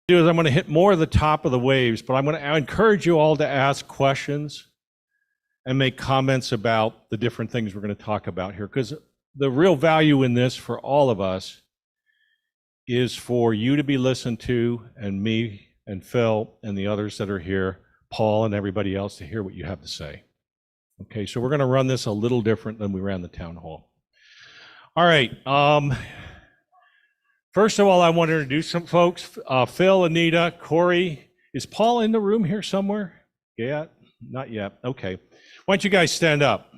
Do is I'm going to hit more of the top of the waves, but I'm going to encourage you all to ask questions and make comments about the different things we're going to talk about here, because the real value in this for all of us is for you to be listened to, and me and Phil and the others that are here, Paul and everybody else, to hear what you have to say. Okay, so we're going to run this a little different than we ran the town hall. All right. First of all, I want to introduce some folks. Phil, Anita, Corey. Is Paul in the room here somewhere? Yeah, not yet. Okay. Why don't you guys stand up?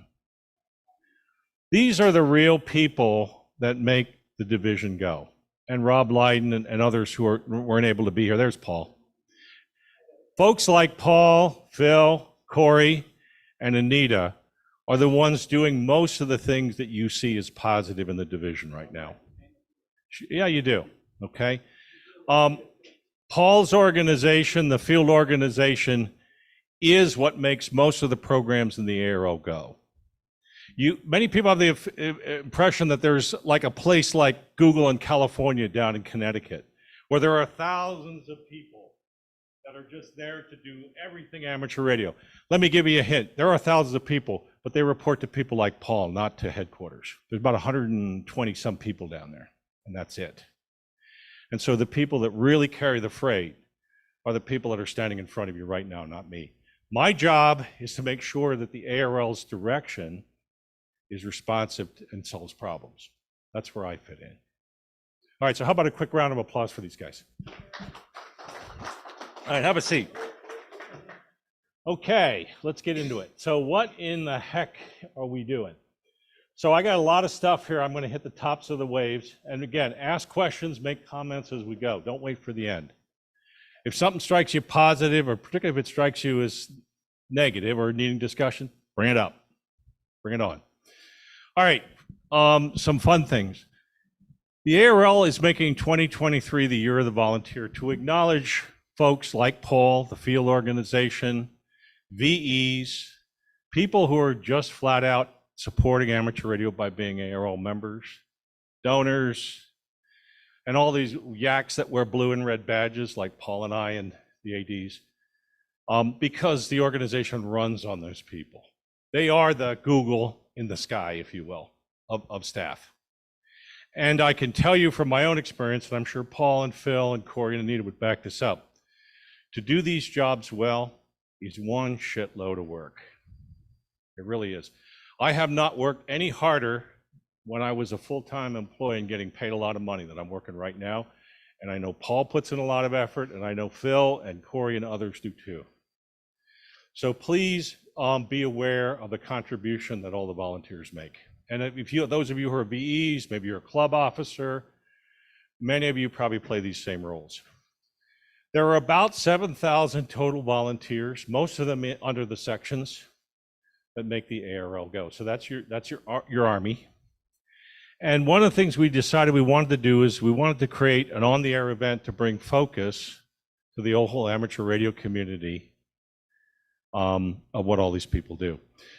These are the real people that make the division go. And Rob Lydon and others who weren't able to be here. There's Paul. Folks like Paul, Phil, Corey, and Anita are the ones doing most of the things that you see as positive in the division right now. Yeah, you do. Okay. Paul's organization, the field organization, is what makes most of the programs in the ARRL go. Many people have the impression that there's like a place like Google in California down in Connecticut, where there are thousands of people that are just there to do everything amateur radio. Let me give you a hint. There are thousands of people, but they report to people like Paul, not to headquarters. There's about 120 some people down there, and that's it. And so the people that really carry the freight are the people that are standing in front of you right now, not me. My job is to make sure that the ARRL's direction is responsive and solves problems. That's where I fit in. All right, so how about a quick round of applause for these guys? All right, have a seat. Okay, let's get into it. So what in the heck are we doing? So I got a lot of stuff here. I'm going to hit the tops of the waves. And again, ask questions, make comments as we go. Don't wait for the end. If something strikes you positive, or particularly if it strikes you as negative or needing discussion, bring it up. Bring it on. All right, some fun things. The ARRL is making 2023 the year of the volunteer to acknowledge folks like Paul, the field organization, VEs, people who are just flat out supporting amateur radio by being ARRL members, donors, and all these yaks that wear blue and red badges like Paul and I and the ADs, because the organization runs on those people. They are the Google in the sky, if you will, of staff. And I can tell you from my own experience, and I'm sure Paul and Phil and Corey and Anita would back this up, to do these jobs well is one shitload of work. It really is. I have not worked any harder when I was a full-time employee and getting paid a lot of money than I'm working right now. And I know Paul puts in a lot of effort, and I know Phil and Corey and others do too. So please be aware of the contribution that all the volunteers make. And if you, those of you who are VEs, maybe you're a club officer, many of you probably play these same roles. There are about 7,000 total volunteers, most of them under the sections that make the ARRL go. So that's your army. And one of the things we decided we wanted to do is we wanted to create an on-the-air event to bring focus to the whole amateur radio community of what all these people do.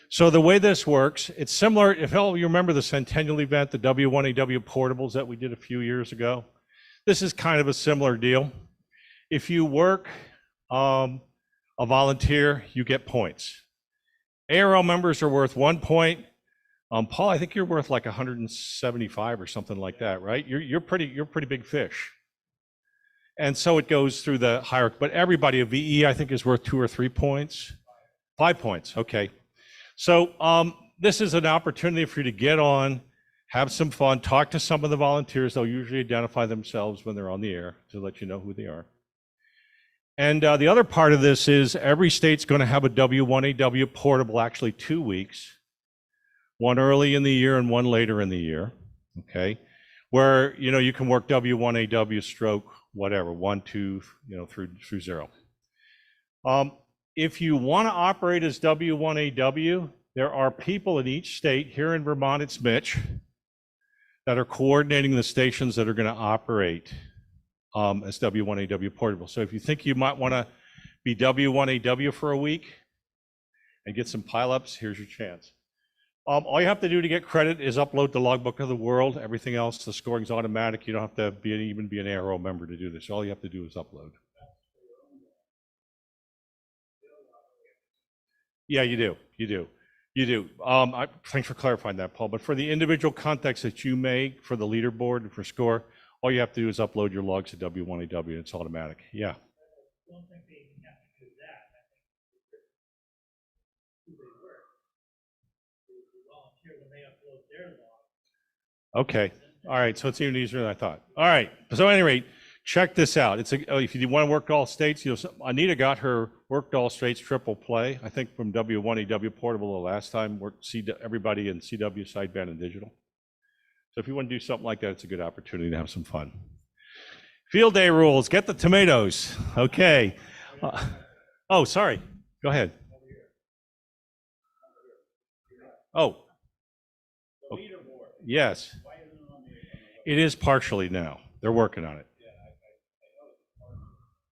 So the way this works, it's similar, if all you remember the Centennial event, the W1AW portables that we did a few years ago, this is kind of a similar deal. If you work a volunteer, you get points. ARRL members are worth 1 point. Paul, I think you're worth like 175 or something like that, right? You're pretty big fish. And so it goes through the hierarchy, but everybody, a VE, I think is worth 2 or 3 points. 5 points, okay. So this is an opportunity for you to get on, have some fun, talk to some of the volunteers. They'll usually identify themselves when they're on the air to let you know who they are. And the other part of this is every state's going to have a W1AW portable, actually 2 weeks, one early in the year and one later in the year, okay, where you can work W1AW stroke whatever, 1, 2, through 0. If you want to operate as W1AW, there are people in each state. Here in Vermont, it's Mitch, that are coordinating the stations that are going to operate as W1AW portable. So if you think you might want to be W1AW for a week and get some pileups, here's your chance. All you have to do to get credit is upload the logbook of the world. Everything else, the scoring's automatic. You don't have to even be an ARRL member to do this. All you have to do is upload. Yeah, you do. You do. You do. Thanks for clarifying that, Paul. But for the individual context that you make for the leaderboard and for score, all you have to do is upload your logs to W1AW. It's automatic. Yeah. I don't think they even have to do that. I think who they were. They volunteer when they upload their log. Okay. All right. So it's even easier than I thought. All right. So at any rate, check this out. It's if you want to work all states, Anita got her worked all states triple play, I think from W1AW Portable the last time, worked everybody in CW sideband and digital. So if you want to do something like that, it's a good opportunity to have some fun. Field day rules, get the tomatoes. Okay. Oh, sorry. Go ahead. Oh. Yes. It is partially now. They're working on it.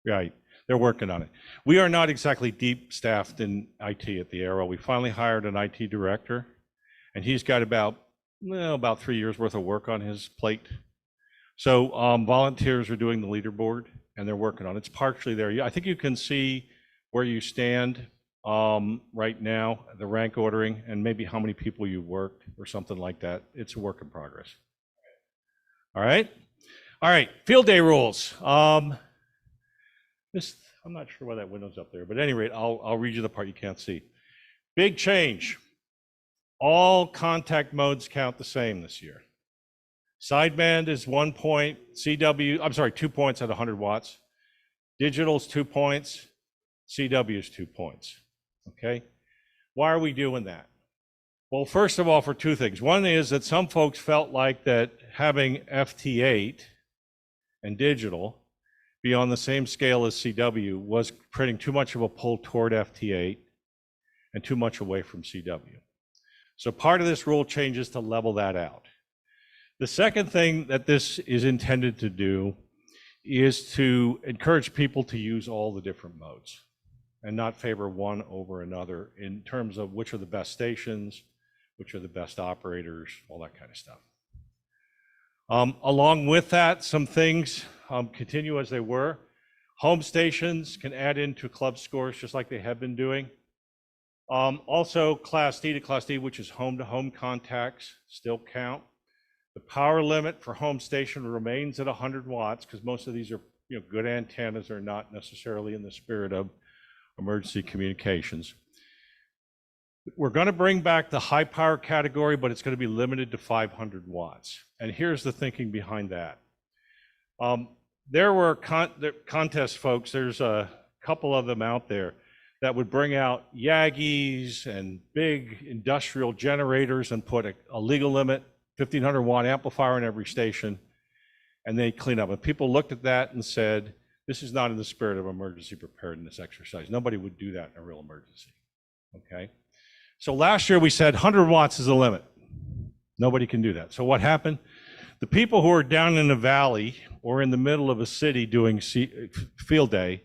Right. They're working on it. We are not exactly deep staffed in IT at the ARRL. We finally hired an IT director, and he's got about 3 years worth of work on his plate. So volunteers are doing the leaderboard, and they're working on it. It's partially there. I think you can see where you stand right now, the rank ordering, and maybe how many people you worked or something like that. It's a work in progress. All right. All right. Field day rules. I'm not sure why that window's up there, but at any rate, I'll read you the part you can't see. Big change. All contact modes count the same this year. Sideband is 1 point. CW, I'm sorry, 2 points at 100 watts. Digital's 2 points. CW is 2 points. Okay. Why are we doing that? Well, first of all, for two things. One is that some folks felt like that having FT8 and digital be on the same scale as CW was creating too much of a pull toward FT8 and too much away from CW. So part of this rule change is to level that out. The second thing that this is intended to do is to encourage people to use all the different modes and not favor one over another in terms of which are the best stations, which are the best operators, all that kind of stuff. Along with that, some things continue as they were. Home stations can add into club scores just like they have been doing. Also, Class D to Class D, which is home-to-home contacts, still count. The power limit for home station remains at 100 watts because most of these are good antennas, are not necessarily in the spirit of emergency communications. We're going to bring back the high power category, but it's going to be limited to 500 watts. And here's the thinking behind that. There were contest folks, there's a couple of them out there that would bring out Yagis and big industrial generators and put a legal limit, 1500 watt amplifier in every station, and they clean up. And people looked at that and said, this is not in the spirit of emergency preparedness exercise. Nobody would do that in a real emergency, okay? So last year we said 100 watts is the limit. Nobody can do that. So what happened? The people who are down in the valley or in the middle of a city doing field day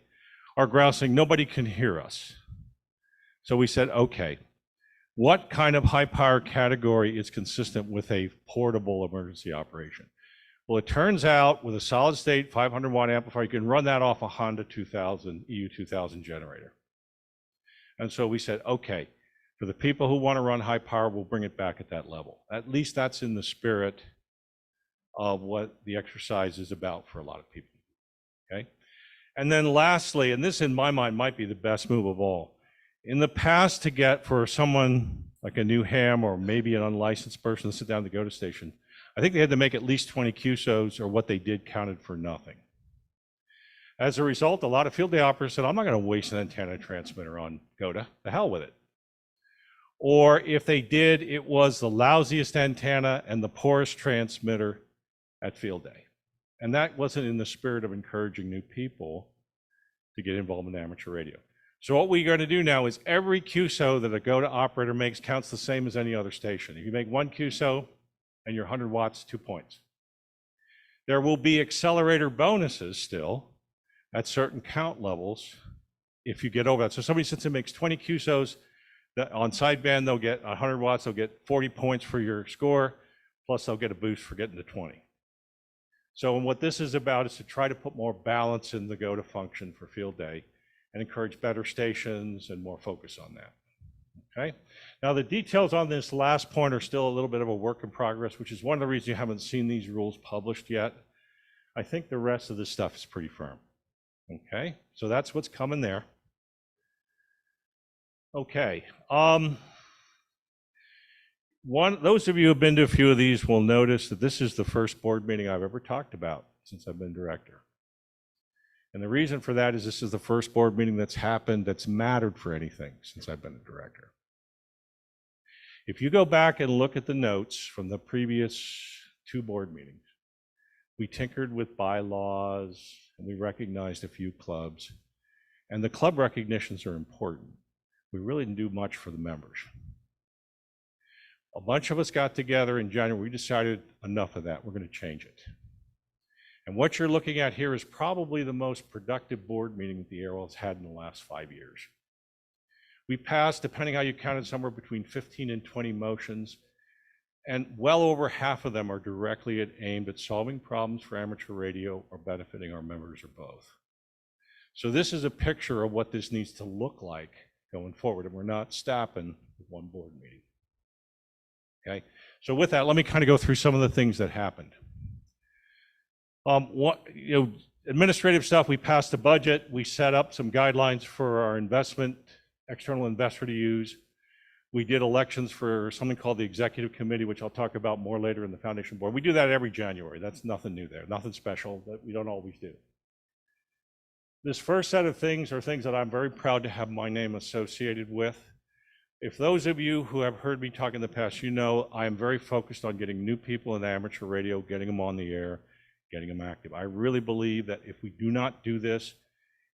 are grousing, nobody can hear us. So we said, okay, what kind of high power category is consistent with a portable emergency operation? Well, it turns out with a solid state 500 watt amplifier, you can run that off a Honda 2000 EU 2000 generator. And so we said, okay, for the people who want to run high power, we'll bring it back at that level. At least that's in the spirit of what the exercise is about for a lot of people, okay? And then lastly, and this in my mind might be the best move of all, in the past to get for someone like a new ham or maybe an unlicensed person to sit down at the GOTA station, I think they had to make at least 20 QSOs or what they did counted for nothing. As a result, a lot of field day operators said, I'm not going to waste an antenna transmitter on GOTA, the hell with it. Or if they did, it was the lousiest antenna and the poorest transmitter at field day. And that wasn't in the spirit of encouraging new people to get involved in amateur radio. So what we're going to do now is every QSO that a GOTA operator makes counts the same as any other station. If you make one QSO and you're 100 watts, 2 points. There will be accelerator bonuses still at certain count levels if you get over that. So somebody sits and makes 20 QSOs, On sideband, they'll get 100 watts, they'll get 40 points for your score, plus they'll get a boost for getting to 20. So what this is about is to try to put more balance in the go-to function for field day and encourage better stations and more focus on that. Okay. Now the details on this last point are still a little bit of a work in progress, which is one of the reasons you haven't seen these rules published yet. I think the rest of this stuff is pretty firm. Okay, so that's what's coming there. Okay. Those of you who have been to a few of these will notice that this is the first board meeting I've ever talked about since I've been director. And the reason for that is this is the first board meeting that's happened that's mattered for anything since I've been a director. If you go back and look at the notes from the previous 2 board meetings, we tinkered with bylaws and we recognized a few clubs. And the club recognitions are important. We really didn't do much for the members. A bunch of us got together in January. We decided enough of that. We're going to change it. And what you're looking at here is probably the most productive board meeting that the ARRL has had in the last 5 years. We passed, depending how you counted, somewhere between 15 and 20 motions, and well over half of them are directly aimed at solving problems for amateur radio or benefiting our members or both. So this is a picture of what this needs to look like going forward, and we're not stopping with one board meeting. Okay, so with that, let me kind of go through some of the things that happened. Administrative stuff, we passed a budget, we set up some guidelines for our external investor to use. We did elections for something called the executive committee, which I'll talk about more later in the foundation board. We do that every January. That's nothing new there, nothing special that we don't always do. This first set of things are things that I'm very proud to have my name associated with. If those of you who have heard me talk in the past, you know I am very focused on getting new people in amateur radio, getting them on the air, getting them active. I really believe that if we do not do this,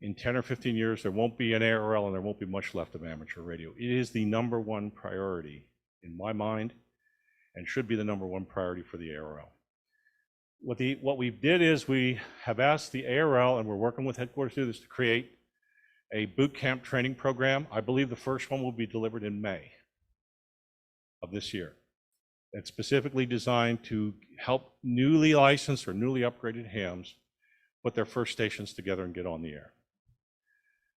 in 10 or 15 years, there won't be an ARRL and there won't be much left of amateur radio. It is the #1 priority in my mind and should be the #1 priority for the ARRL. What we did is we have asked the ARRL, and we're working with headquarters to do this, to create a boot camp training program. I believe the first one will be delivered in May of this year. It's specifically designed to help newly licensed or newly upgraded hams put their first stations together and get on the air.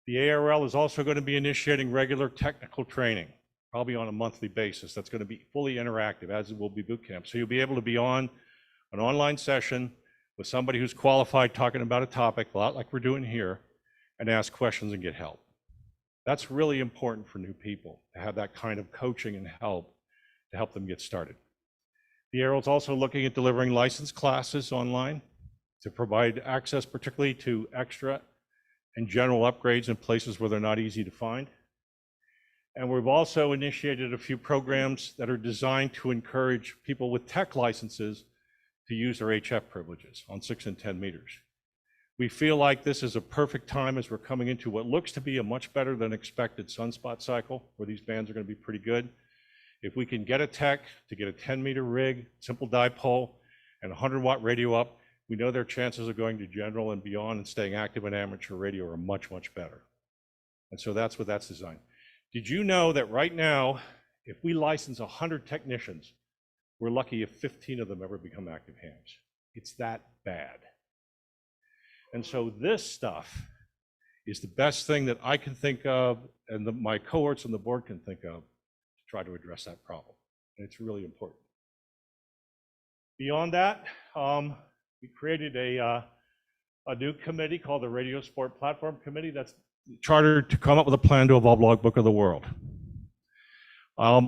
The ARRL is also going to be initiating regular technical training, probably on a monthly basis. That's going to be fully interactive, as it will be boot camp. So you'll be able to be on an online session with somebody who's qualified talking about a topic, a lot like we're doing here, and ask questions and get help. That's really important for new people, to have that kind of coaching and help to help them get started. The ARRL is also looking at delivering licensed classes online to provide access particularly to extra and general upgrades in places where they're not easy to find. And we've also initiated a few programs that are designed to encourage people with tech licenses to use their HF privileges on 6 and 10 meters. We feel like this is a perfect time as we're coming into what looks to be a much better than expected sunspot cycle, where these bands are going to be pretty good. If we can get a tech to get a 10-meter rig, simple dipole, and 100-watt radio up, we know their chances of going to general and beyond and staying active in amateur radio are much, much better. And so that's what that's designed. Did you know that right now, if we license 100 technicians, we're lucky if 15 of them ever become active hams? It's that bad. And so this stuff is the best thing that I can think of, and my cohorts on the board can think of, to try to address that problem. And it's really important. Beyond that, we created a new committee called the Radio Sport Platform Committee that's chartered to come up with a plan to evolve Logbook of the World.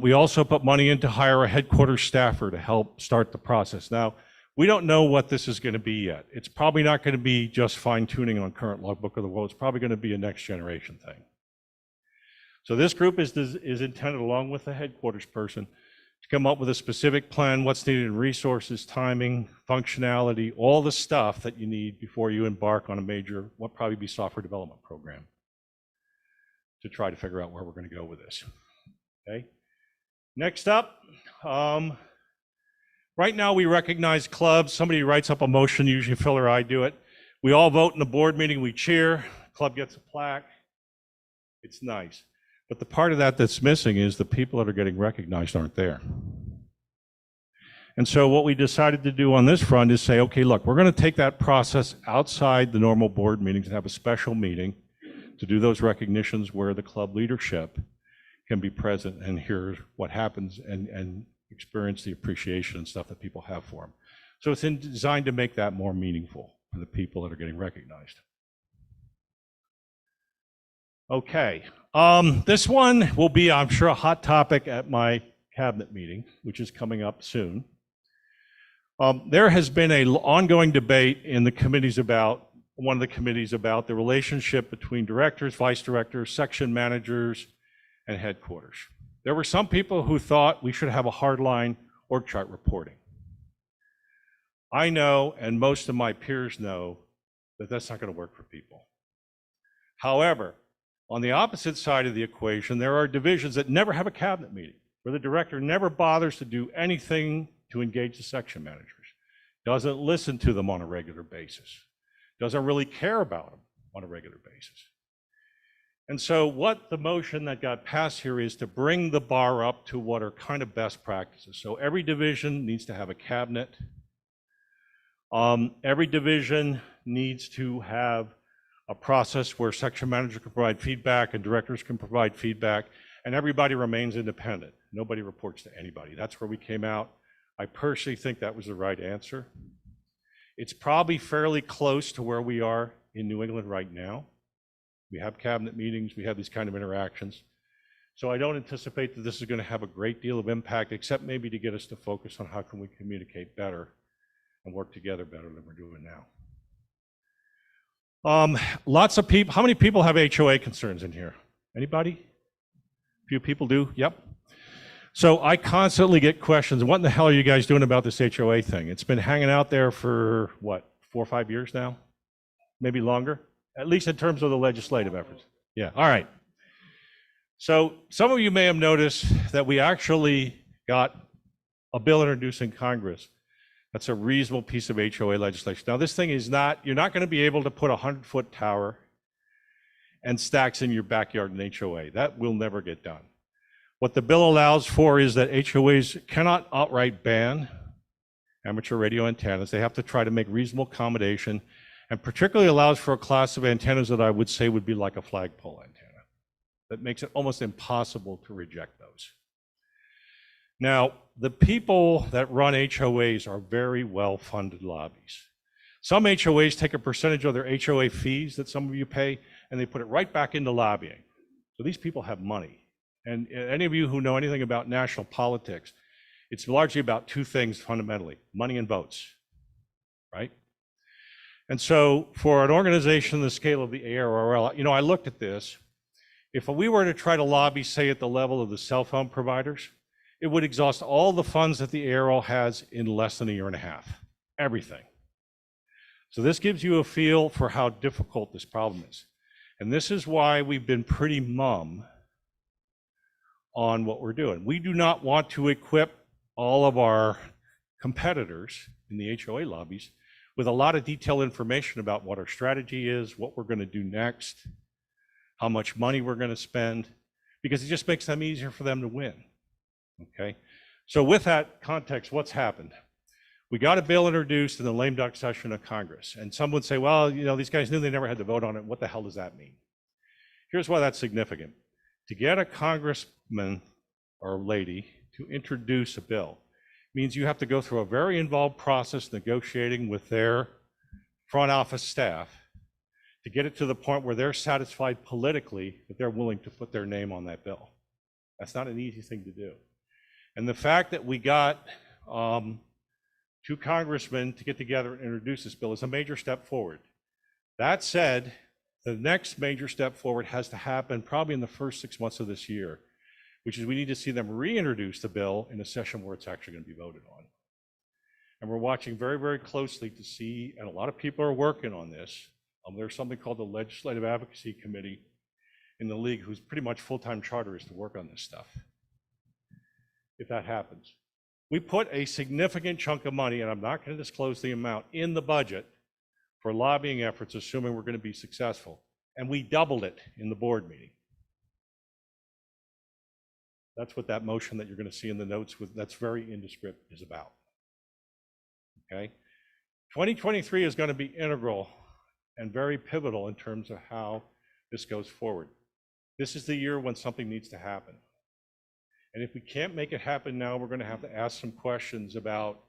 We also put money in to hire a headquarters staffer to help start the process. Now, we don't know what this is going to be yet. It's probably not going to be just fine-tuning on current Logbook of the World. It's probably going to be a next generation thing. So this group is intended, along with the headquarters person, to come up with a specific plan, what's needed in resources, timing, functionality, all the stuff that you need before you embark on a major, what probably be software development program, to try to figure out where we're going to go with this. Okay. Next up, right now we recognize clubs. Somebody writes up a motion, usually Phil or I do it. We all vote in the board meeting, we cheer, club gets a plaque. It's nice. But the part of that that's missing is the people that are getting recognized aren't there. And so what we decided to do on this front is say, okay, look, we're going to take that process outside the normal board meetings and have a special meeting to do those recognitions where the club leadership can be present and hear what happens and experience the appreciation and stuff that people have for them. So it's designed to make that more meaningful for the people that are getting recognized. Okay, this one will be, I'm sure, a hot topic at my cabinet meeting, which is coming up soon. There has been an ongoing debate in the committees about, one of the committees about the relationship between directors, vice directors, section managers, and headquarters. There were some people who thought we should have a hardline org chart reporting. I know, and most of my peers know, that that's not going to work for people. However, on the opposite side of the equation, there are divisions that never have a cabinet meeting, where the director never bothers to do anything to engage the section managers, doesn't listen to them on a regular basis, doesn't really care about them on a regular basis. And so what the motion that got passed here is to bring the bar up to what are kind of best practices. So every division needs to have a cabinet. Every division needs to have a process where section managers can provide feedback and directors can provide feedback, and everybody remains independent. Nobody reports to anybody. That's where we came out. I personally think that was the right answer. It's probably fairly close to where we are in New England right now. We have cabinet meetings, we have these kind of interactions. So I don't anticipate that this is going to have a great deal of impact, except maybe to get us to focus on how can we communicate better and work together better than we're doing now. Lots of people, how many people have HOA concerns in here? Anybody? A few people do, yep. So I constantly get questions, what in the hell are you guys doing about this HOA thing? It's been hanging out there for, what, 4 or 5 years now? Maybe longer? At least in terms of the legislative efforts. Yeah, all right. So some of you may have noticed that we actually got a bill introduced in Congress. That's a reasonable piece of HOA legislation. Now this thing is not, you're not going to be able to put a 100-foot tower and stacks in your backyard in HOA. That will never get done. What the bill allows for is that HOAs cannot outright ban amateur radio antennas. They have to try to make reasonable accommodation, and particularly allows for a class of antennas that I would say would be like a flagpole antenna. That makes it almost impossible to reject those. Now, the people that run HOAs are very well-funded lobbies. Some HOAs take a percentage of their HOA fees that some of you pay, and they put it right back into lobbying. So these people have money. And any of you who know anything about national politics, it's largely about 2 things fundamentally: money and votes, right? And so for an organization the scale of the ARRL, you know, I looked at this. If we were to try to lobby, say, at the level of the cell phone providers, it would exhaust all the funds that the ARRL has in less than a year and a half, everything. So this gives you a feel for how difficult this problem is. And this is why we've been pretty mum on what we're doing. We do not want to equip all of our competitors in the HOA lobbies with a lot of detailed information about what our strategy is, what we're going to do next, how much money we're going to spend, because it just makes them easier for them to win. Okay, so with that context, what's happened? We got a bill introduced in the lame duck session of Congress, and some would say, well, you know, these guys knew they never had to vote on it. What the hell does that mean? Here's why that's significant. To get a congressman or lady to introduce a bill means you have to go through a very involved process negotiating with their front office staff to get it to the point where they're satisfied politically that they're willing to put their name on that bill. That's not an easy thing to do. And the fact that we got 2 congressmen to get together and introduce this bill is a major step forward. That said, the next major step forward has to happen probably in the first 6 months of this year, which is we need to see them reintroduce the bill in a session where it's actually going to be voted on. And we're watching very, very closely to see, and a lot of people are working on this. There's something called the Legislative Advocacy Committee in the league whose pretty much full-time charter is to work on this stuff. If that happens. We put a significant chunk of money, and I'm not going to disclose the amount, in the budget for lobbying efforts, assuming we're going to be successful. And we doubled it in the board meeting. That's what that motion that you're going to see in the notes with, that's very indescript is about. Okay. 2023 is going to be integral and very pivotal in terms of how this goes forward. This is the year when something needs to happen. And if we can't make it happen now, we're going to have to ask some questions about,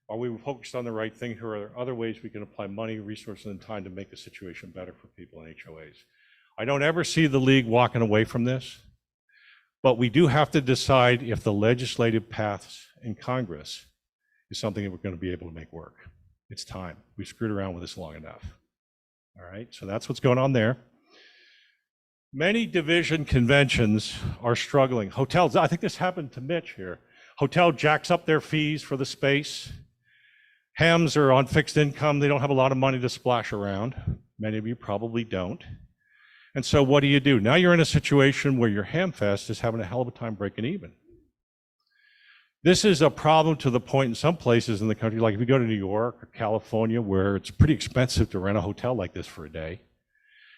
are we focused on the right thing here? Are there other ways we can apply money, resources, and time to make the situation better for people in HOAs? I don't ever see the league walking away from this, but we do have to decide if the legislative paths in Congress is something that we're going to be able to make work. It's time. We've screwed around with this long enough. All right, so that's what's going on there. Many division conventions are struggling. Hotels, I think this happened to Mitch here. Hotel jacks up their fees for the space. Hams are on fixed income. They don't have a lot of money to splash around. Many of you probably don't. And so what do? Now you're in a situation where your ham fest is having a hell of a time breaking even. This is a problem to the point in some places in the country, like if you go to New York or California, where it's pretty expensive to rent a hotel like this for a day,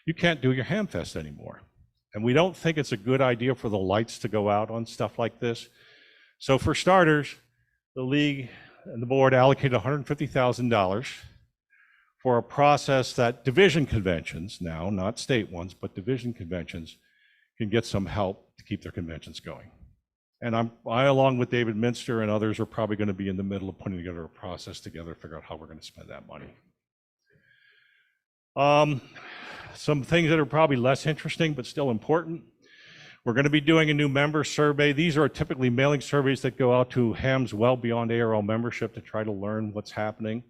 you can't do your ham fest anymore. And we don't think it's a good idea for the lights to go out on stuff like this. So for starters, the league and the board allocated $150,000 for a process that division conventions now, not state ones, but division conventions can get some help to keep their conventions going. And I, along with David Minster and others, are probably going to be in the middle of putting together a process together to figure out how we're going to spend that money. Some things that are probably less interesting, but still important. We're going to be doing a new member survey. These are typically mailing surveys that go out to hams well beyond ARRL membership to try to learn what's happening,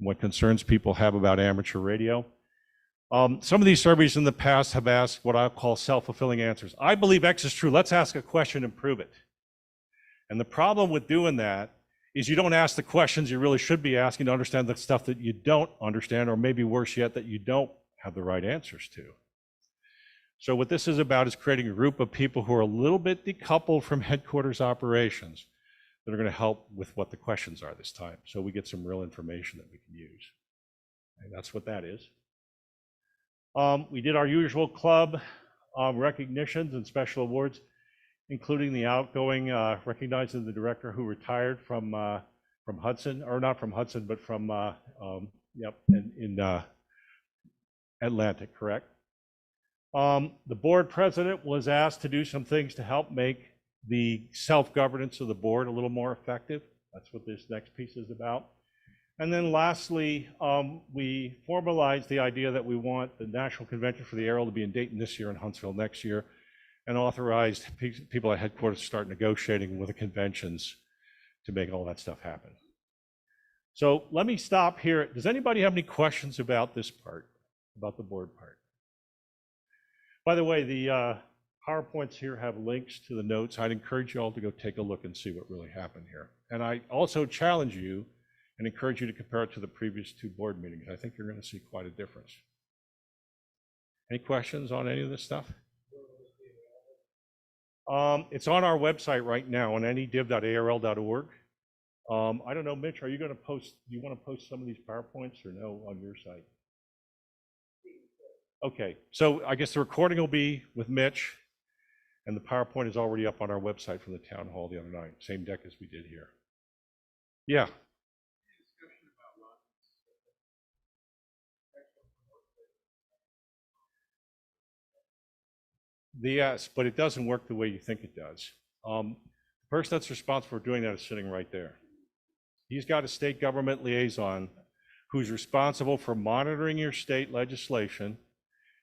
what concerns people have about amateur radio. Some of these surveys in the past have asked what I call self-fulfilling answers. I believe X is true. Let's ask a question and prove it. And the problem with doing that is you don't ask the questions you really should be asking to understand the stuff that you don't understand, or maybe worse yet, that you don't have the right answers to. So what this is about is creating a group of people who are a little bit decoupled from headquarters operations that are going to help with what the questions are this time, so we get some real information that we can use. And that's what that is. We did our usual club recognitions and special awards, including the outgoing recognizing the director who retired from Hudson, or not from Hudson, but from in Atlantic, correct? The board president was asked to do some things to help make the self-governance of the board a little more effective. That's what this next piece is about. And then lastly, we formalized the idea that we want the national convention for the ARRL to be in Dayton this year and Huntsville next year, and authorized people at headquarters to start negotiating with the conventions to make all that stuff happen. So let me stop here. Does anybody have any questions about this part, about the board part? By the way, the PowerPoints here have links to the notes. I'd encourage you all to go take a look and see what really happened here. And I also challenge you and encourage you to compare it to the previous two board meetings. I think you're going to see quite a difference. Any questions on any of this stuff? It's on our website right now on anydiv.arrl.org. I don't know, Mitch, are you going to post, do you want to post some of these PowerPoints or no on your site? Okay, so I guess the recording will be with Mitch, and the PowerPoint is already up on our website from the town hall the other night, same deck as we did here. Yeah. Yes, but it doesn't work the way you think it does. The person that's responsible for doing that is sitting right there. He's got a state government liaison who's responsible for monitoring your state legislation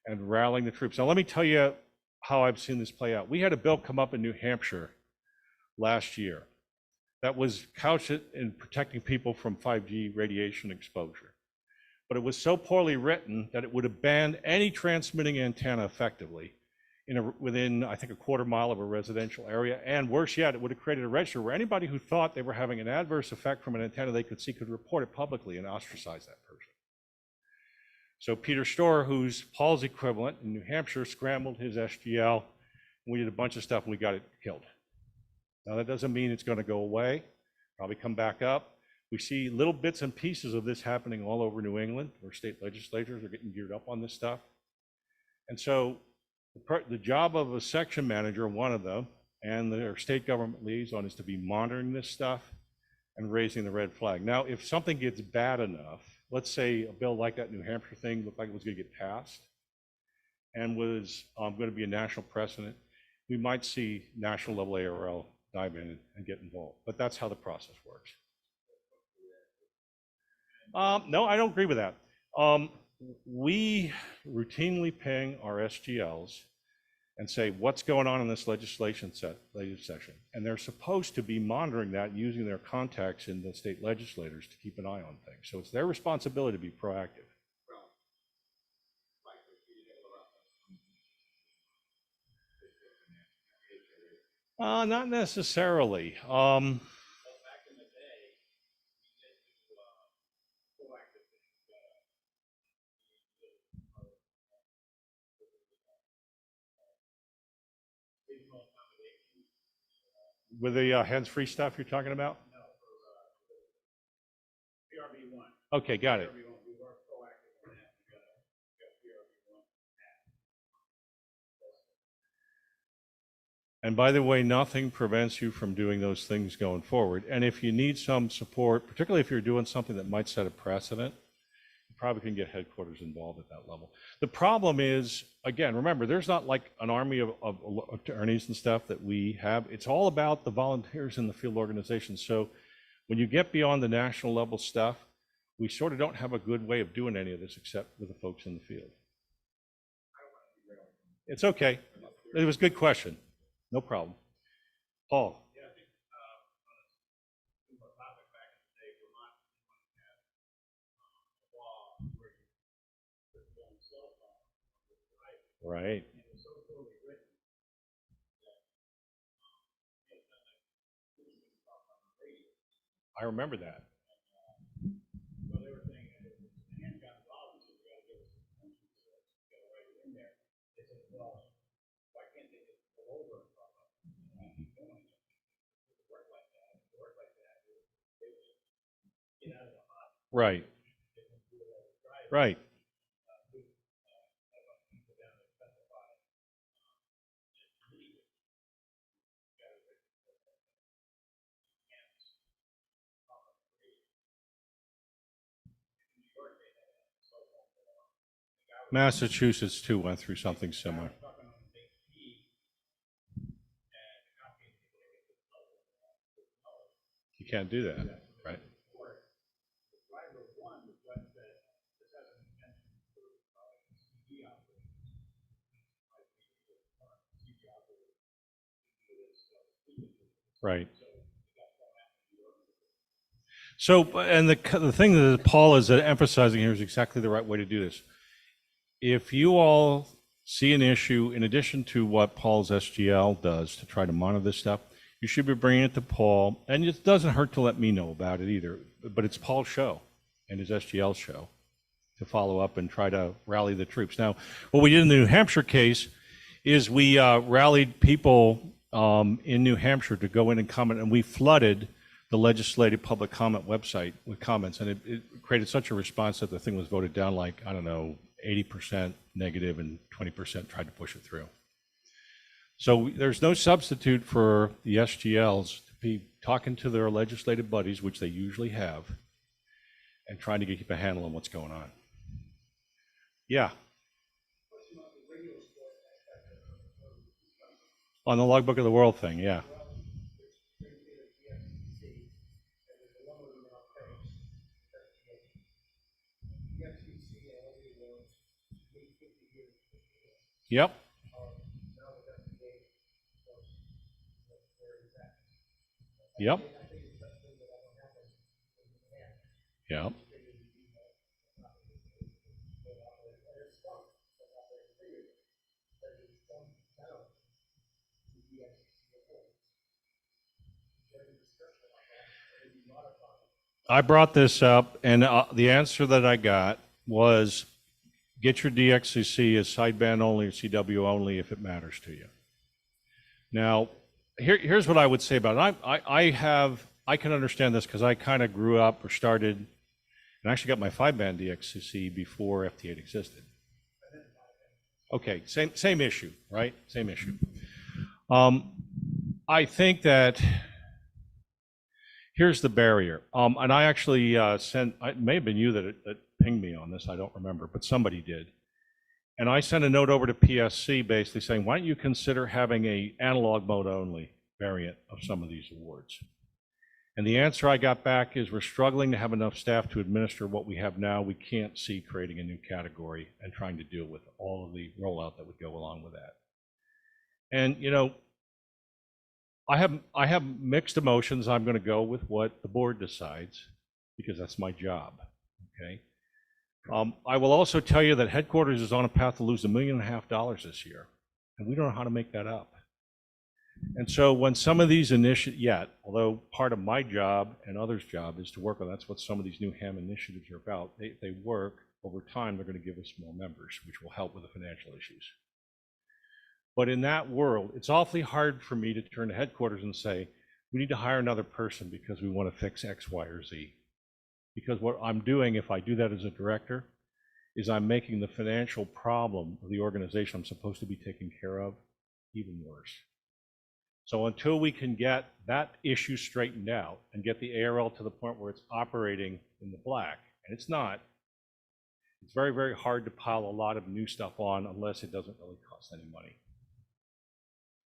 and rallying the troops. Now, let me tell you how I've seen this play out. We had a bill come up in New Hampshire last year that was couched in protecting people from 5G radiation exposure. But it was so poorly written that it would have banned any transmitting antenna effectively within, I think, a quarter mile of a residential area. And worse yet, it would have created a register where anybody who thought they were having an adverse effect from an antenna they could see could report it publicly and ostracize that person. So Peter Storr, who's Paul's equivalent in New Hampshire, scrambled his SGL. We did a bunch of stuff and we got it killed. Now that doesn't mean it's going to go away, probably come back up. We see little bits and pieces of this happening all over New England, where state legislatures are getting geared up on this stuff. And so the job of a section manager, one of them, and their state government liaison is to be monitoring this stuff and raising the red flag. Now, if something gets bad enough, let's say a bill like that New Hampshire thing looked like it was going to get passed and was going to be a national precedent, we might see national level ARRL dive in and get involved. But that's how the process works. No, I don't agree with that. We routinely ping our SGLs and say, what's going on in this legislative session? And they're supposed to be monitoring that using their contacts in the state legislators to keep an eye on things. So it's their responsibility to be proactive. Not necessarily. With the hands-free stuff you're talking about? No, for PRB1. Okay, got it. PRB1, we were proactive on that. We got PRB1. And by the way, nothing prevents you from doing those things going forward. And if you need some support, particularly if you're doing something that might set a precedent, you probably can get headquarters involved at that level. The problem is, again, remember, there's not like an army of attorneys and stuff that we have. It's all about the volunteers in the field organizations. So when you get beyond the national level stuff, we sort of don't have a good way of doing any of this except with the folks in the field. It's okay. It was a good question. No problem. Paul. Yeah, I think on a similar topic back in the day, Vermont had a law where you could phone cell phone with the driver. Right. And it was so poorly written that it sounded like this was talking on the radio. I remember that. So they were saying that if the hand got involved, so we got to give us some attention to it, we got to write it in there. They said, well, why can't they just go over and talk about it? And I keep doing it. If it worked like that, they would get out of the hot. Right. Right. Massachusetts too went through something similar. You can't do that, right? Right. So, and the thing that Paul is emphasizing here is exactly the right way to do this. If you all see an issue, in addition to what Paul's SGL does to try to monitor this stuff, you should be bringing it to Paul, and it doesn't hurt to let me know about it either, but it's Paul's show and his SGL show to follow up and try to rally the troops. Now, what we did in the New Hampshire case is we rallied people in New Hampshire to go in and comment, and we flooded the legislative public comment website with comments, and it created such a response that the thing was voted down like, I don't know, 80% negative and 20% tried to push it through. So there's no substitute for the SGLs to be talking to their legislative buddies, which they usually have, and trying to keep a handle on what's going on. Yeah. On the logbook of the world thing, yeah. Yep. Yep. Yep. I brought this up, and the answer that I got was get your DXCC as sideband only or CW only if it matters to you. Now, here's what I would say about it. I can understand this because I kind of grew up or started and actually got my 5-band DXCC before FT8 existed. Okay, same issue, right? Same issue. I think that here's the barrier. And I actually sent, it may have been you that pinged me on this, I don't remember, but somebody did. And I sent a note over to PSC basically saying, why don't you consider having a analog mode only variant of some of these awards? And the answer I got back is we're struggling to have enough staff to administer what we have now. We can't see creating a new category and trying to deal with all of the rollout that would go along with that. And, you know, I have mixed emotions. I'm going to go with what the board decides because that's my job, okay? I will also tell you that headquarters is on a path to lose $1.5 million this year, and we don't know how to make that up. And so when some of these initiatives, although part of my job and others' job is to work on, that's what some of these new HAM initiatives are about. They work over time. They're going to give us more members, which will help with the financial issues. But in that world, it's awfully hard for me to turn to headquarters and say, we need to hire another person because we want to fix X, Y, or Z. Because what I'm doing, if I do that as a director, is I'm making the financial problem of the organization I'm supposed to be taking care of even worse. So until we can get that issue straightened out and get the ARRL to the point where it's operating in the black, and it's not, it's very, very hard to pile a lot of new stuff on unless it doesn't really cost any money.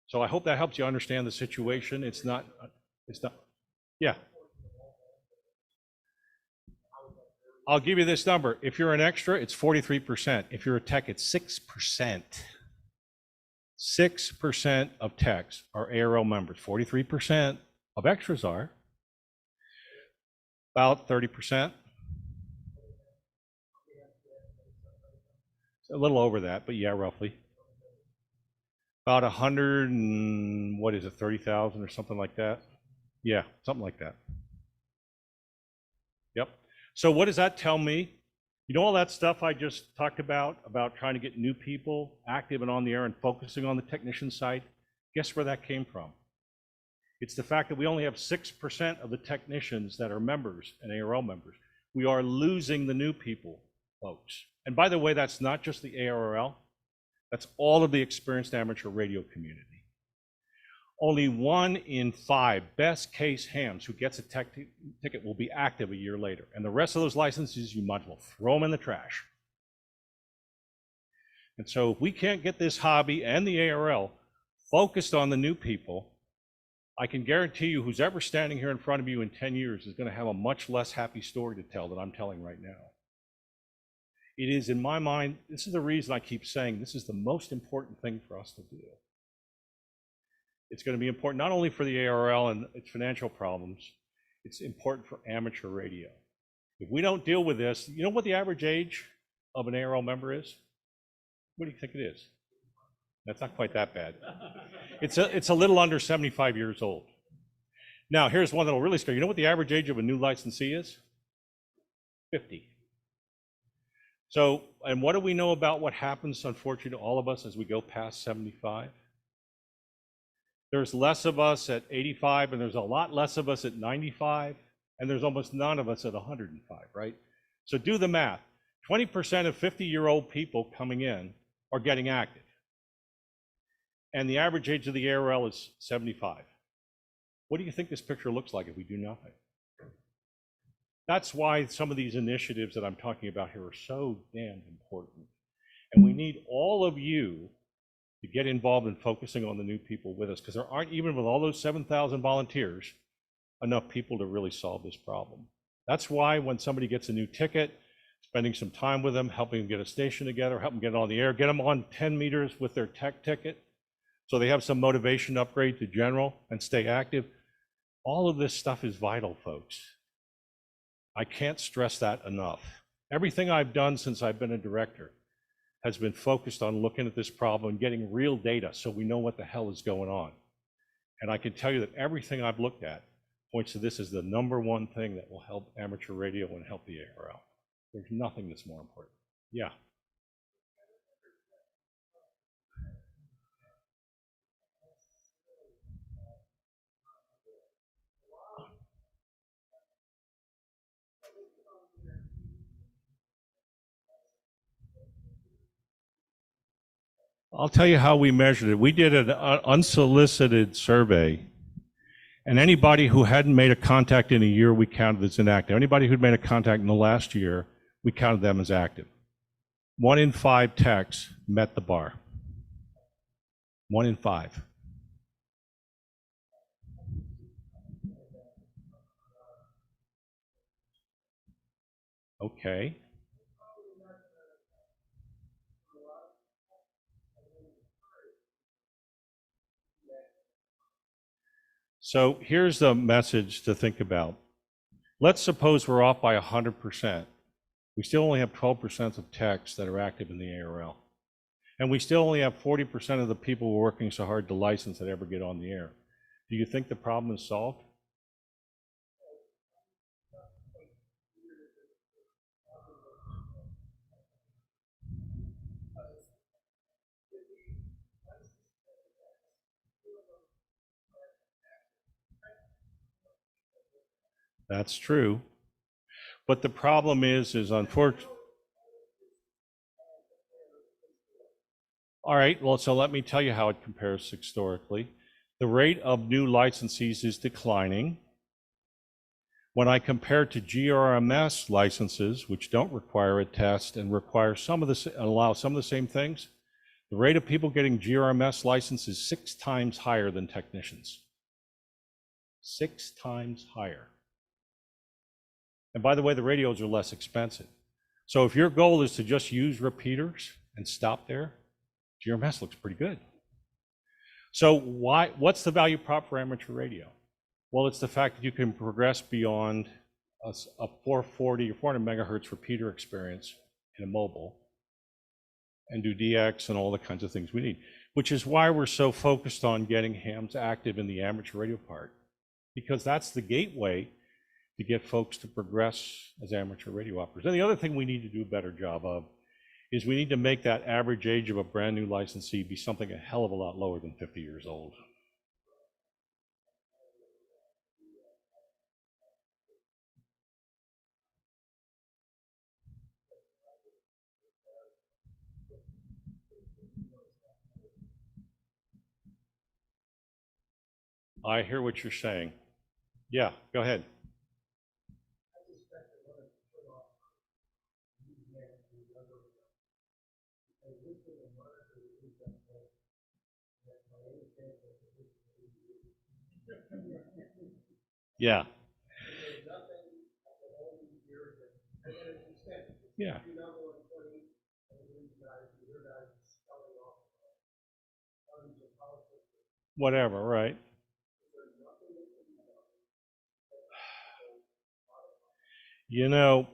So I hope that helps you understand the situation. It's not, yeah. I'll give you this number. If you're an extra, it's 43%. If you're a tech, it's 6%. 6% of techs are ARRL members. 43% of extras are. About 30%. A little over that, but yeah, roughly. About 100 and what is it, 30,000 or something like that? Yeah, something like that. Yep. So what does that tell me? You know all that stuff I just talked about trying to get new people active and on the air and focusing on the technician side? Guess where that came from? It's the fact that we only have 6% of the technicians that are members and ARRL members. We are losing the new people, folks. And by the way, that's not just the ARRL. That's all of the experienced amateur radio community. Only 1 in 5 best case hams who gets a tech ticket will be active a year later. And the rest of those licenses, you might as well throw them in the trash. And so if we can't get this hobby and the ARRL focused on the new people, I can guarantee you who's ever standing here in front of you in 10 years is going to have a much less happy story to tell than I'm telling right now. It is, in my mind, this is the reason I keep saying this is the most important thing for us to do. It's going to be important not only for the ARRL and its financial problems, it's important for amateur radio. If we don't deal with this, you know what the average age of an ARRL member is? What do you think it is? That's not quite that bad. It's a little under 75 years old. Now, here's one that'll really scare you. You know what the average age of a new licensee is? 50. So, and what do we know about what happens, unfortunately, to all of us as we go past 75? There's less of us at 85, and there's a lot less of us at 95, and there's almost none of us at 105, right? So do the math. 20% of 50-year-old people coming in are getting active. And the average age of the ARRL is 75. What do you think this picture looks like if we do nothing? That's why some of these initiatives that I'm talking about here are so damn important. And we need all of you to get involved in focusing on the new people with us, because there aren't, even with all those 7,000 volunteers, enough people to really solve this problem. That's why when somebody gets a new ticket, spending some time with them, helping them get a station together, help them get on the air, get them on 10 meters with their tech ticket, so they have some motivation to upgrade to general and stay active. All of this stuff is vital, folks. I can't stress that enough. Everything I've done since I've been a director has been focused on looking at this problem and getting real data so we know what the hell is going on. And I can tell you that everything I've looked at points to this as the #1 thing that will help amateur radio and help the ARRL. There's nothing that's more important. Yeah. I'll tell you how we measured it. We did an unsolicited survey, and anybody who hadn't made a contact in a year, we counted as inactive. Anybody who'd made a contact in the last year, we counted them as active. 1 in 5 techs met the bar. 1 in 5. Okay. So here's the message to think about. Let's suppose we're off by 100%. We still only have 12% of techs that are active in the ARRL. And we still only have 40% of the people working so hard to license that ever get on the air. Do you think the problem is solved? That's true. But the problem is unfortunately. All right, well, so let me tell you how it compares historically. The rate of new licensees is declining. When I compare to GRMS licenses, which don't require a test and require allow some of the same things, the rate of people getting GRMS licenses is 6 times higher than technicians. 6 times higher. And by the way, the radios are less expensive. So if your goal is to just use repeaters and stop there, GRMS looks pretty good. So what's the value prop for amateur radio? Well, it's the fact that you can progress beyond a 440 or 400 megahertz repeater experience in a mobile and do DX and all the kinds of things we need, which is why we're so focused on getting hams active in the amateur radio part, because that's the gateway to get folks to progress as amateur radio operators. And the other thing we need to do a better job of is we need to make that average age of a brand new licensee be something a hell of a lot lower than 50 years old. I hear what you're saying. Yeah, go ahead. Yeah. Yeah. Whatever, right? You know,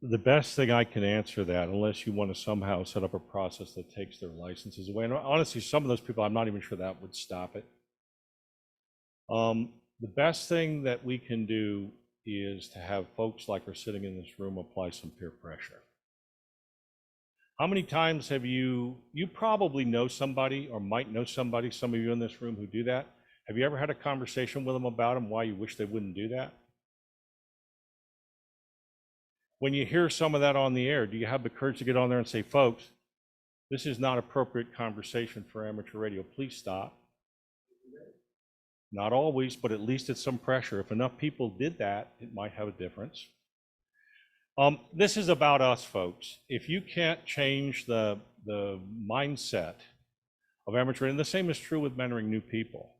the best thing I can answer that, unless you want to somehow set up a process that takes their licenses away. And honestly, some of those people, I'm not even sure that would stop it. The best thing that we can do is to have folks like are sitting in this room apply some peer pressure. How many times have you probably know somebody or might know somebody, some of you in this room who do that. Have you ever had a conversation with them about them, why you wish they wouldn't do that? When you hear some of that on the air, do you have the courage to get on there and say, folks, this is not appropriate conversation for amateur radio, please stop? Not always, but at least it's some pressure. If enough people did that, it might have a difference. This is about us, folks. If you can't change the mindset of amateur, and the same is true with mentoring new people,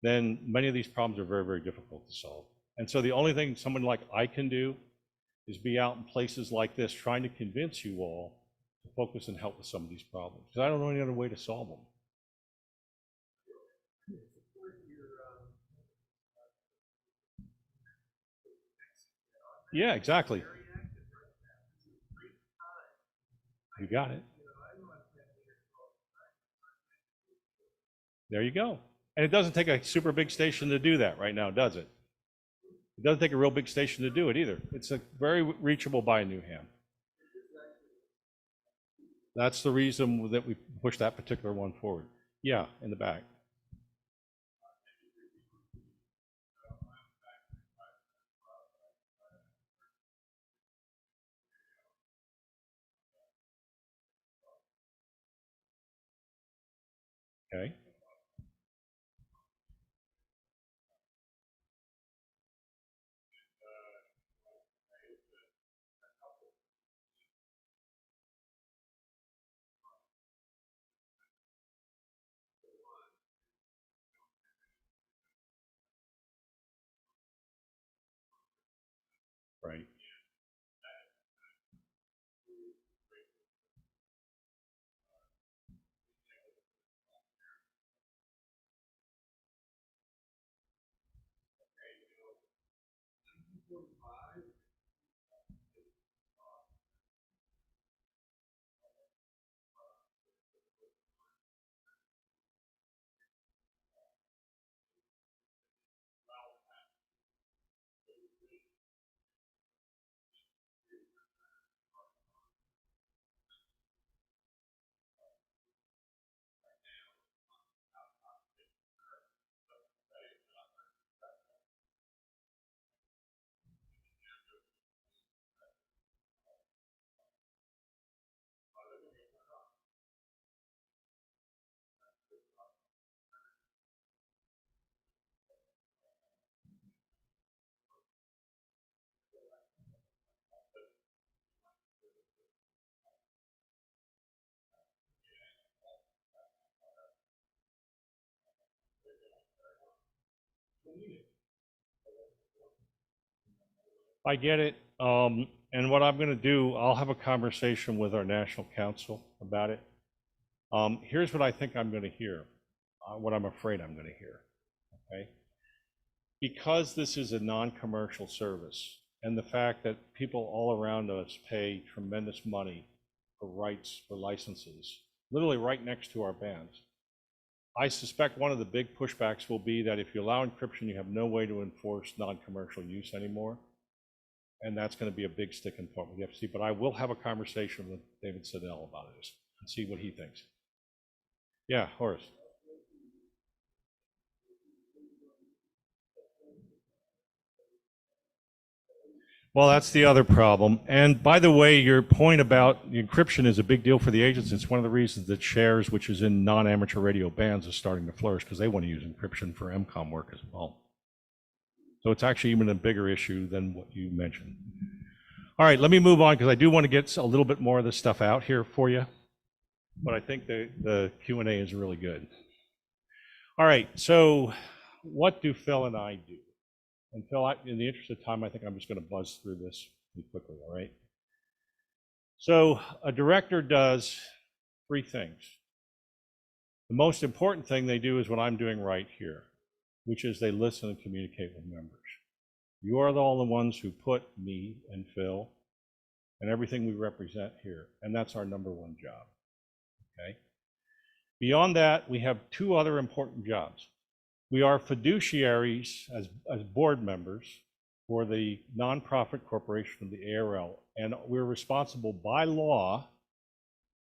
then many of these problems are very, very difficult to solve. And so the only thing someone like I can do is be out in places like this trying to convince you all to focus and help with some of these problems, because I don't know any other way to solve them. Yeah, exactly. You got it. There you go. And it doesn't take a super big station to do that right now, does it? It doesn't take a real big station to do it either. It's very reachable by a new ham. That's the reason that we push that particular one forward. Yeah, in the back. Okay. Right. I get it. And what I'm going to do, I'll have a conversation with our national council about it. Here's what I think I'm going to hear, what I'm afraid I'm going to hear. Okay. Because this is a non-commercial service, and the fact that people all around us pay tremendous money for rights, for licenses, literally right next to our bands, I suspect one of the big pushbacks will be that if you allow encryption, you have no way to enforce non-commercial use anymore. And that's going to be a big sticking point with the FCC. But I will have a conversation with David Siddell about this and see what he thinks. Yeah, Horace. Well, that's the other problem. And by the way, your point about encryption is a big deal for the agents. It's one of the reasons that shares, which is in non-amateur radio bands, is starting to flourish because they want to use encryption for MCOM work as well. So it's actually even a bigger issue than what you mentioned. All right, let me move on because I do want to get a little bit more of this stuff out here for you. But I think the Q&A is really good. All right, so what do Phil and I do? And Phil, in the interest of time, I think I'm just going to buzz through this pretty quickly, all right? So a director does three things. The most important thing they do is what I'm doing right here, which is they listen and communicate with members. You are all the ones who put me and Phil and everything we represent here, and that's our number one job, okay? Beyond that, we have two other important jobs. We are fiduciaries as board members for the nonprofit corporation of the ARRL, and we're responsible by law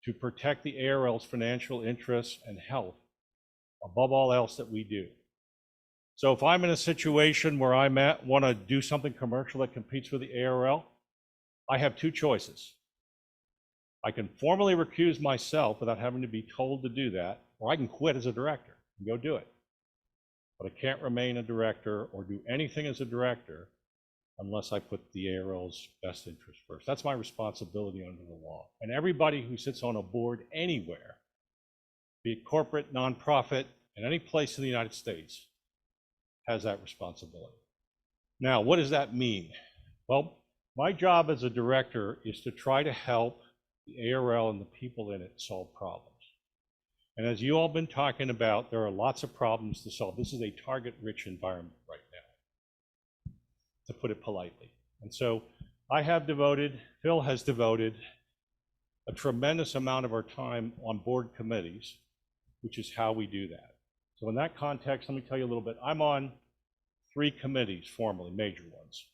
to protect the ARRL's financial interests and health above all else that we do. So if I'm in a situation where I want to do something commercial that competes with the ARRL, I have two choices. I can formally recuse myself without having to be told to do that, or I can quit as a director and go do it. But I can't remain a director or do anything as a director unless I put the ARRL's best interest first. That's my responsibility under the law. And everybody who sits on a board anywhere, be it corporate, nonprofit, in any place in the United States, has that responsibility. Now, what does that mean? Well, my job as a director is to try to help the ARRL and the people in it solve problems. And as you all been talking about, there are lots of problems to solve. This is a target-rich environment right now, to put it politely. And so I have devoted, Phil has devoted a tremendous amount of our time on board committees, which is how we do that. So in that context, let me tell you a little bit. I'm on 3 committees formally, major ones.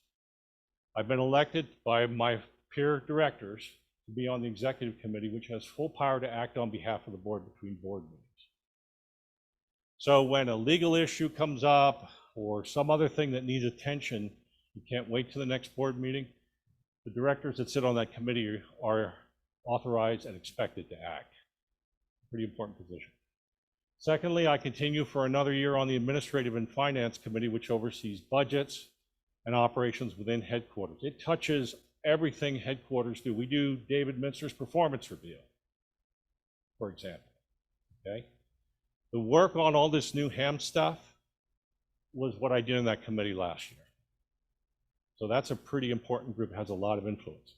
I've been elected by my peer directors to be on the executive committee, which has full power to act on behalf of the board between board meetings. So when a legal issue comes up or some other thing that needs attention, you can't wait till the next board meeting, the directors that sit on that committee are authorized and expected to act. Pretty important position. Secondly, I continue for another year on the Administrative and Finance Committee, which oversees budgets and operations within headquarters. It touches everything headquarters do. We do David Minster's performance review, for example, okay? The work on all this new ham stuff was what I did in that committee last year. So that's a pretty important group, has a lot of influence.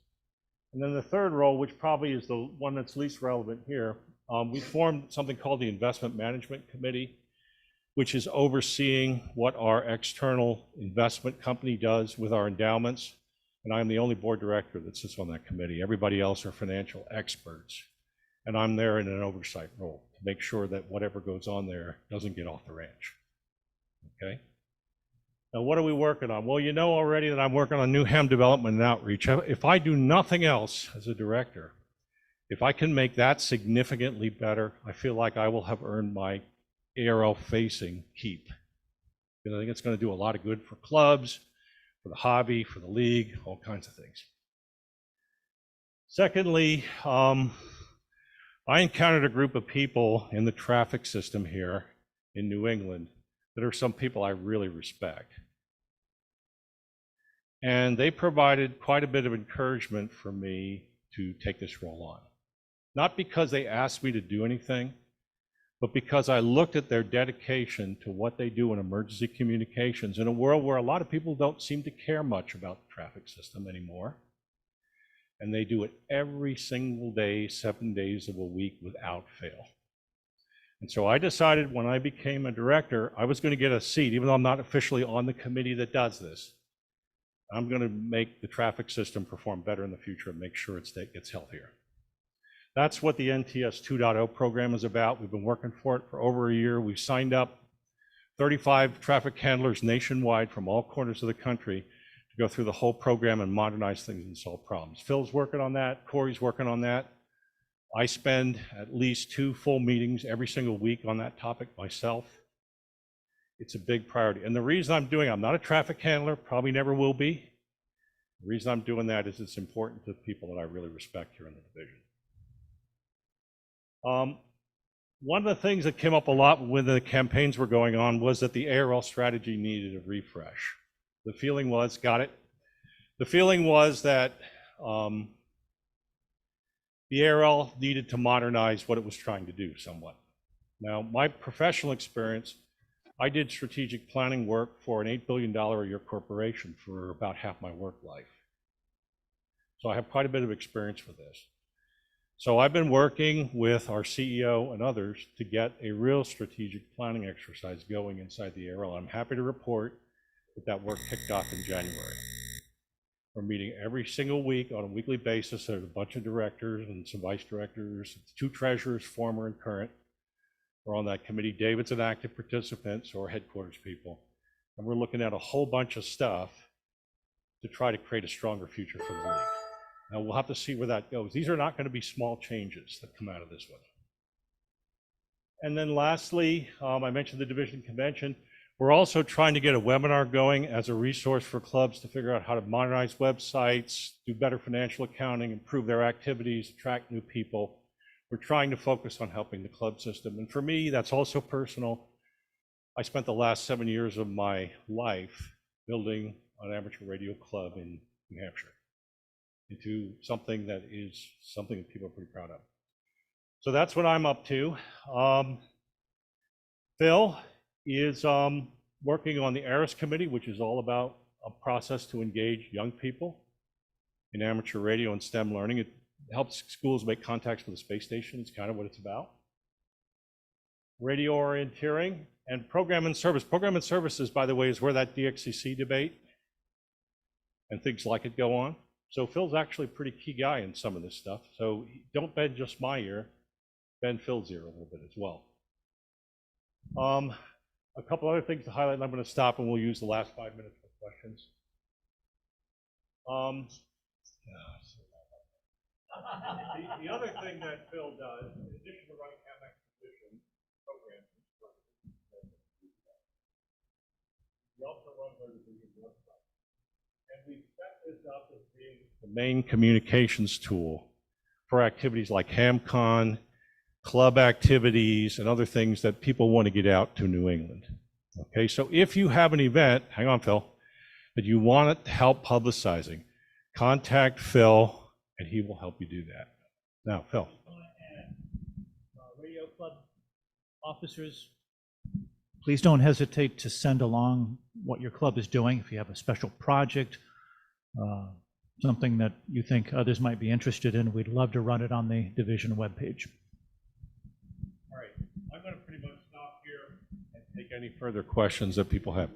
And then the third role, which probably is the one that's least relevant here, we formed something called the Investment Management Committee, which is overseeing what our external investment company does with our endowments. And I'm the only board director that sits on that committee. Everybody else are financial experts. And I'm there in an oversight role to make sure that whatever goes on there doesn't get off the ranch. Okay? Now, what are we working on? Well, you know already that I'm working on new ham development and outreach. If I do nothing else as a director, if I can make that significantly better, I feel like I will have earned my ARRL facing keep. Because I think it's going to do a lot of good for clubs, for the hobby, for the league, all kinds of things. Secondly, I encountered a group of people in the traffic system here in New England that are some people I really respect. And they provided quite a bit of encouragement for me to take this role on. Not because they asked me to do anything, but because I looked at their dedication to what they do in emergency communications in a world where a lot of people don't seem to care much about the traffic system anymore. And they do it every single day, 7 days of a week without fail. And so I decided when I became a director, I was going to get a seat, even though I'm not officially on the committee that does this. I'm going to make the traffic system perform better in the future and make sure it gets healthier. That's what the NTS 2.0 program is about. We've been working for it for over a year. We've signed up 35 traffic handlers nationwide from all corners of the country to go through the whole program and modernize things and solve problems. Phil's working on that. Corey's working on that. I spend at least 2 full meetings every single week on that topic myself. It's a big priority. And the reason I'm not a traffic handler, probably never will be. The reason I'm doing that is it's important to people that I really respect here in the division. One of the things that came up a lot when the campaigns were going on was that the ARRL strategy needed a refresh. The feeling was, the feeling was that the ARRL needed to modernize what it was trying to do somewhat. Now, my professional experience, I did strategic planning work for an $8 billion a year corporation for about half my work life. So I have quite a bit of experience with this. So I've been working with our CEO and others to get a real strategic planning exercise going inside the ARRL. I'm happy to report that work kicked off in January. We're meeting every single week on a weekly basis. There's a bunch of directors and some vice directors, 2 treasurers, former and current, are on that committee. David's an active participant, so our headquarters people. And we're looking at a whole bunch of stuff to try to create a stronger future for the league. Now we'll have to see where that goes. These are not going to be small changes that come out of this one. And then lastly, I mentioned the division convention. We're also trying to get a webinar going as a resource for clubs to figure out how to modernize websites, do better financial accounting, improve their activities, attract new people. We're trying to focus on helping the club system. And for me, that's also personal. I spent the last 7 years of my life building an amateur radio club in New Hampshire into something that people are pretty proud of. So that's what I'm up to. Phil is working on the ARRL committee, which is all about a process to engage young people in amateur radio and STEM learning. It helps schools make contacts with the space station. It's kind of what it's about. Radio orienteering and program and service. Program and services, by the way, is where that DXCC debate and things like it go on. So Phil's actually a pretty key guy in some of this stuff. So don't bend just my ear, bend Phil's ear a little bit as well. A couple other things to highlight, and I'm going to stop and we'll use the last 5 minutes for questions. The other thing that Phil does, in addition to running ham exposition programs, he also runs our division website. And we've set this up as being the main communications tool for activities like HamCon, club activities and other things that people want to get out to New England. Okay, so if you have an event, hang on, Phil, that you want to help publicizing, contact Phil and he will help you do that. Now, Phil. I want to add, radio club officers, please don't hesitate to send along what your club is doing. If you have a special project, something that you think others might be interested in, we'd love to run it on the division webpage. All right, I'm going to pretty much stop here and take any further questions that people have.